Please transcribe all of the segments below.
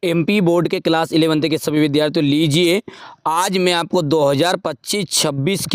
MP board के class 11 के सभी विद्यार्थियों लीजिए, आज मैं आपको 2025-26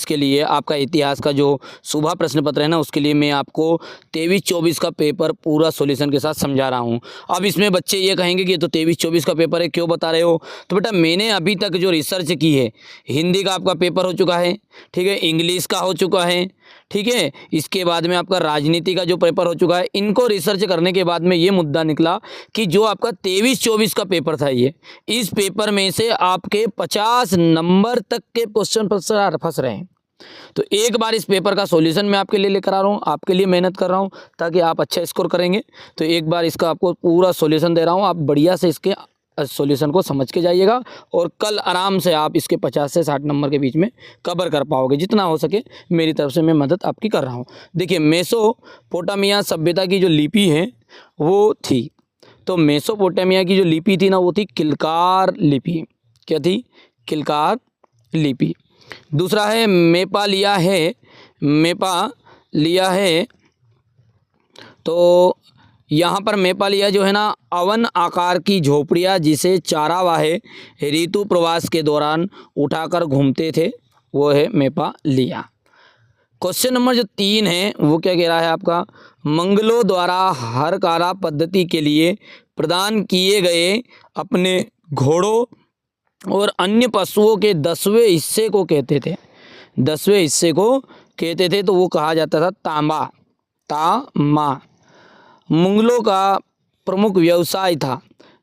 के लिए आपका इतिहास का जो सुबह प्रश्न पत्र है ना, उसके लिए मैं आपको 23-24 का पेपर पूरा सॉल्यूशन के साथ समझा रहा हूं। अब इसमें बच्चे ये कहेंगे कि ये तो 23-24 का पेपर है, क्यों बता रहे हो? तो बेटा मैंने अभी तक जो रिसर्च की है, हिंदी का आपका पेपर हो चुका है, ठीक है, इंग्लिश का हो चुका है, ठीक है, इसके बाद में आपका राजनीति का जो पेपर हो चुका है, इनको रिसर्च करने के बाद में ये मुद्दा निकला कि जो आपका 23-24 का पेपर था, ये इस पेपर में से आपके 50 नंबर तक के क्वेश्चन फंस रहे हैं। तो एक बार इस पेपर का सॉल्यूशन मैं आपके लिए लेकर आ रहा हूँ, आपके लिए मेहनत कर रहा हूँ ताकि आप अच्छा स्कोर करेंगे। तो एक बार इसका आपको पूरा सॉल्यूशन दे रहा हूँ, आप बढ़िया से इसके सॉल्यूशन को समझ के जाइएगा और कल आराम से आप इसके 50 से 60 नंबर के बीच में कवर कर पाओगे। जितना हो सके मेरी तरफ से मैं मदद आपकी कर रहा हूँ। देखिए, मेसोपोटामिया सभ्यता की जो लिपि है वो थी, तो मेसोपोटामिया की जो लिपि थी ना, वो थी किलकार लिपि। क्या थी? किलकार लिपि। दूसरा है मेपा लिया है। तो यहाँ पर मेपालिया जो है ना, अवन आकार की झोपड़ियाँ जिसे चारावाहे ऋतु प्रवास के दौरान उठाकर घूमते थे, वो है मेपालिया। क्वेश्चन नंबर जो 3 है वो क्या कह रहा है आपका? मंगलों द्वारा हरकारा पद्धति के लिए प्रदान किए गए अपने घोड़ों और अन्य पशुओं के 10वें हिस्से को कहते थे। 10वें हिस्से को कहते थे, तो वो कहा जाता था तामा। मुगलों का प्रमुख व्यवसाय था।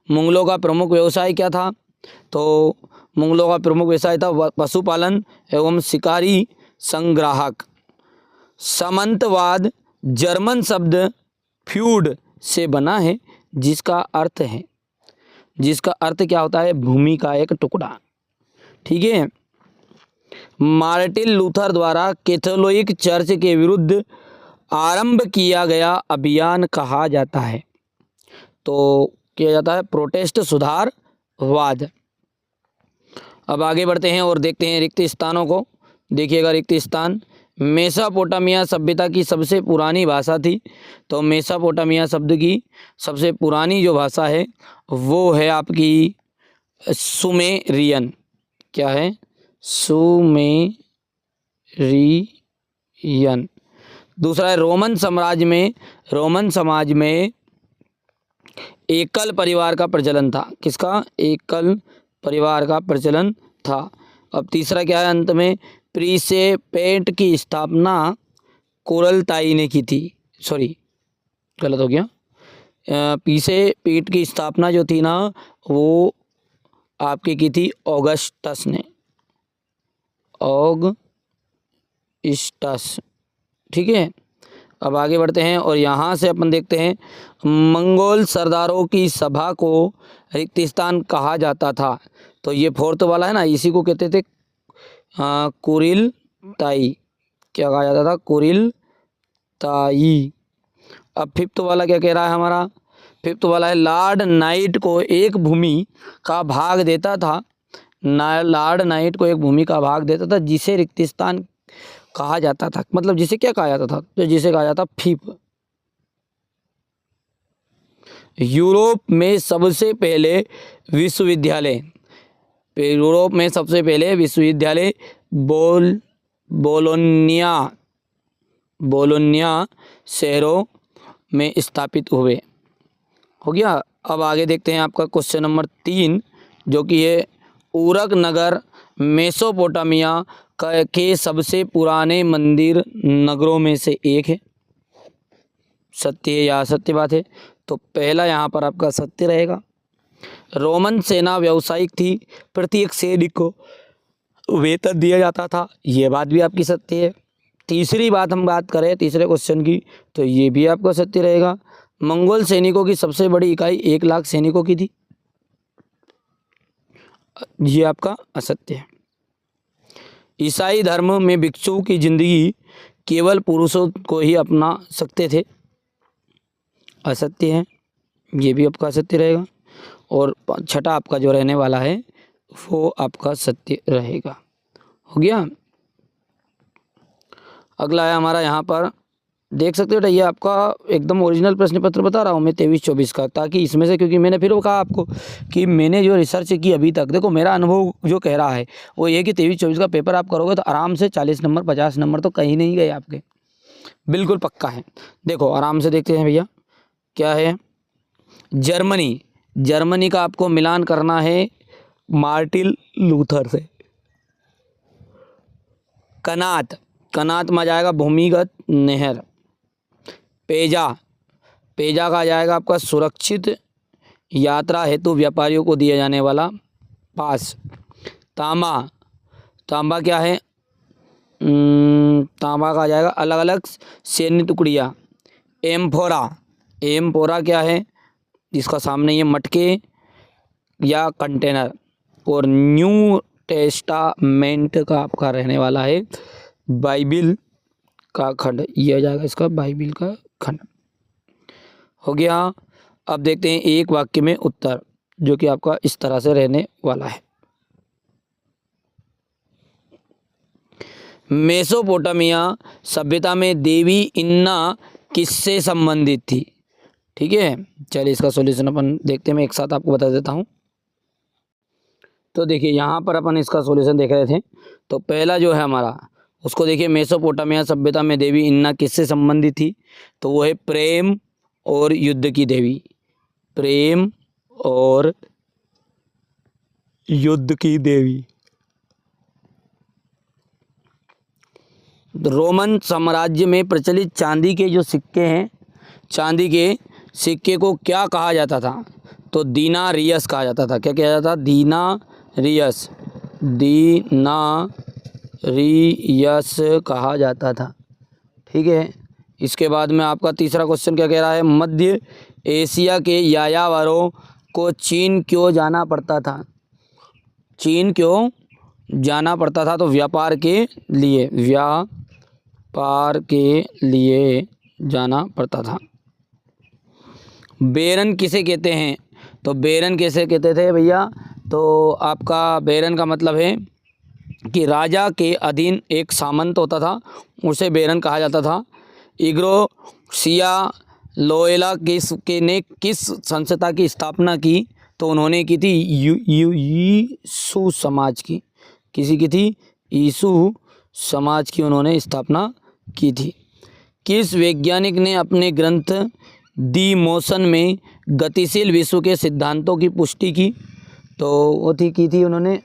मुगलों का प्रमुख व्यवसाय क्या था? तो मुगलों का प्रमुख व्यवसाय था पशुपालन एवं शिकारी संग्राहक। सामंतवाद जर्मन शब्द फ्यूड से बना है, जिसका अर्थ क्या होता है? भूमि का एक टुकड़ा। ठीक है। मार्टिन लूथर द्वारा कैथोलिक चर्च के विरुद्ध आरंभ किया गया अभियान कहा जाता है, तो किया जाता है प्रोटेस्ट सुधारवाद। अब आगे बढ़ते हैं और देखते हैं रिक्त स्थानों को। देखिएगा, रिक्त स्थान मेसोपोटामिया सभ्यता की सबसे पुरानी भाषा थी, तो मेसोपोटामिया शब्द की सबसे पुरानी जो भाषा है वो है आपकी सुमेरियन। क्या है? सुमेरियन। दूसरा है रोमन समाज में एकल परिवार का प्रचलन था। किसका? एकल परिवार का प्रचलन था। अब तीसरा क्या है अंत में? प्रीसेपेट की स्थापना कुरलताई ने की थी। सॉरी, गलत हो गया। प्रीसेपेट की स्थापना जो थी ना, वो आपकी की थी ऑगस्टस ने। ऑगस्टस। ठीक है। अब आगे बढ़ते हैं और यहाँ से अपन देखते हैं मंगोल सरदारों की सभा को रिक्त स्थान कहा जाता था। तो ये 4th वाला है ना, इसी को कहते थे कुरिलताई। क्या कहा जाता था? कुरिलताई। अब 5th वाला क्या कह रहा है हमारा? 5th वाला है लॉर्ड नाइट को एक भूमि का भाग देता था। लॉर्ड नाइट को एक भूमि का भाग देता था जिसे रिक्त स्थान कहा जाता था। मतलब जिसे क्या कहा जाता था? तो जिसे कहा जाता फीप। यूरोप में सबसे पहले विश्वविद्यालय बोलोनिया शहरों में स्थापित हुए। हो गया। अब आगे देखते हैं आपका क्वेश्चन नंबर 3, जो कि है उरक नगर मेसोपोटामिया के सबसे पुराने मंदिर नगरों में से एक है। सत्य है या असत्य बात है? तो पहला यहाँ पर आपका सत्य रहेगा। रोमन सेना व्यावसायिक थी, प्रत्येक सैनिक को वेतन दिया जाता था, ये बात भी आपकी सत्य है। तीसरी बात हम बात करें तीसरे क्वेश्चन की, तो ये भी आपका सत्य रहेगा। मंगोल सैनिकों की सबसे बड़ी इकाई 1 लाख सैनिकों की थी, ये आपका असत्य है। ईसाई धर्म में भिक्षु की जिंदगी केवल पुरुषों को ही अपना सकते थे, असत्य है, ये भी आपका असत्य रहेगा। और छठा आपका जो रहने वाला है वो आपका सत्य रहेगा। हो गया। अगला है हमारा यहाँ पर देख सकते हो बेटा, ये आपका एकदम ओरिजिनल प्रश्न पत्र बता रहा हूँ मैं 23-24 का, ताकि इसमें से, क्योंकि मैंने फिर वो कहा आपको कि मैंने जो रिसर्च की अभी तक, देखो मेरा अनुभव जो कह रहा है वो ये कि 23-24 का पेपर आप करोगे तो आराम से 40 नंबर 50 नंबर तो कहीं नहीं गए आपके, बिल्कुल पक्का है। देखो आराम से देखते हैं भैया, क्या है, जर्मनी का आपको मिलान करना है मार्टिन लूथर से। कनात में आ जाएगा भूमिगत नहर। पेजा का आ जाएगा आपका सुरक्षित यात्रा हेतु व्यापारियों को दिया जाने वाला पास। तांबा क्या है, तांबा का आ जाएगा अलग अलग सैन्य टुकड़ियाँ। एम्फोरा क्या है, जिसका सामने ये मटके या कंटेनर। और न्यू टेस्टामेंट का आपका रहने वाला है बाइबिल का खंड, ये आ जाएगा इसका बाइबिल का खंड। हो गया। अब देखते हैं एक वाक्य में उत्तर, जो कि आपका इस तरह से रहने वाला है। मेसोपोटामिया सभ्यता में देवी इन्ना किससे संबंधित थी? ठीक है, चलिए इसका सॉल्यूशन अपन देखते हैं, मैं एक साथ आपको बता देता हूँ। तो देखिए यहाँ पर अपन इसका सॉल्यूशन देख रहे थे, तो पहला जो है हमारा, उसको देखिए, मेसोपोटामिया सभ्यता में देवी इन्ना किससे संबंधित थी? तो वो है प्रेम और युद्ध की देवी। प्रेम और युद्ध की देवी। रोमन साम्राज्य में प्रचलित चांदी के जो सिक्के हैं, चांदी के सिक्के को क्या कहा जाता था? तो दीनारियस कहा जाता था। क्या कहा जाता था? दीनारियस कहा जाता था। ठीक है, इसके बाद में आपका तीसरा क्वेश्चन क्या कह रहा है? मध्य एशिया के यायावरों को चीन क्यों जाना पड़ता था? चीन क्यों जाना पड़ता था? तो व्यापार के लिए जाना पड़ता था। बेरन किसे कहते हैं? तो बेरन कैसे कहते थे भैया? तो आपका बेरन का मतलब है कि राजा के अधीन एक सामंत होता था, उसे बेरन कहा जाता था। इग्नासियो लोयोला ने किस संस्था की स्थापना की? तो उन्होंने की थी यीशु समाज की। किसी की थी? यीशु समाज की उन्होंने स्थापना की थी। किस वैज्ञानिक ने अपने ग्रंथ दी मोशन में गतिशील विश्व के सिद्धांतों की पुष्टि की? तो वो की थी उन्होंने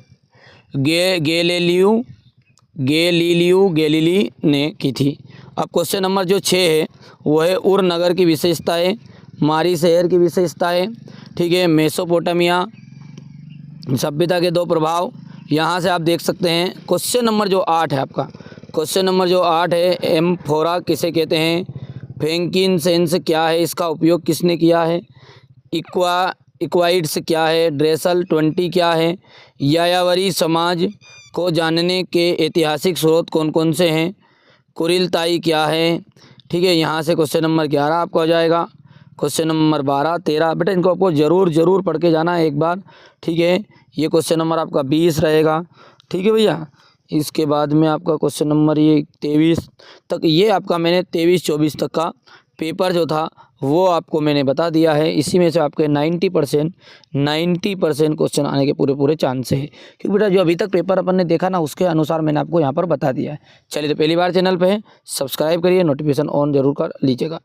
गैलीली ने की थी। अब क्वेश्चन नंबर जो 6 है वो है उर नगर की विशेषताएं, मारी शहर की विशेषताएं। ठीक है, मेसोपोटामिया सभ्यता के 2 प्रभाव। यहाँ से आप देख सकते हैं क्वेश्चन नंबर जो 8 है आपका, क्वेश्चन नंबर जो 8 है, एम्फोरा किसे कहते हैं? फ्रैंकिनसेंस क्या है? इसका उपयोग किसने किया है? इक्वाइड्स क्या है? ड्रेसल 20 क्या है? यायावरी समाज को जानने के ऐतिहासिक स्रोत कौन कौन से हैं? कुरिलताई क्या है? ठीक है, यहाँ से क्वेश्चन नंबर 11 आपको आ जाएगा। क्वेश्चन नंबर 12 13 बेटा इनको आपको ज़रूर पढ़ के जाना है एक बार। ठीक है, ये क्वेश्चन नंबर आपका 20 रहेगा। ठीक है भैया, इसके बाद में आपका क्वेश्चन नंबर ये 23 तक, ये आपका मैंने 23-24 तक का पेपर जो था वो आपको मैंने बता दिया है। इसी में से आपके 90% क्वेश्चन आने के पूरे चांस है, क्योंकि बेटा जो अभी तक पेपर अपन ने देखा ना उसके अनुसार मैंने आपको यहाँ पर बता दिया है। चलिए, तो पहली बार चैनल पे है, सब्सक्राइब करिए, नोटिफिकेशन ऑन जरूर कर लीजिएगा।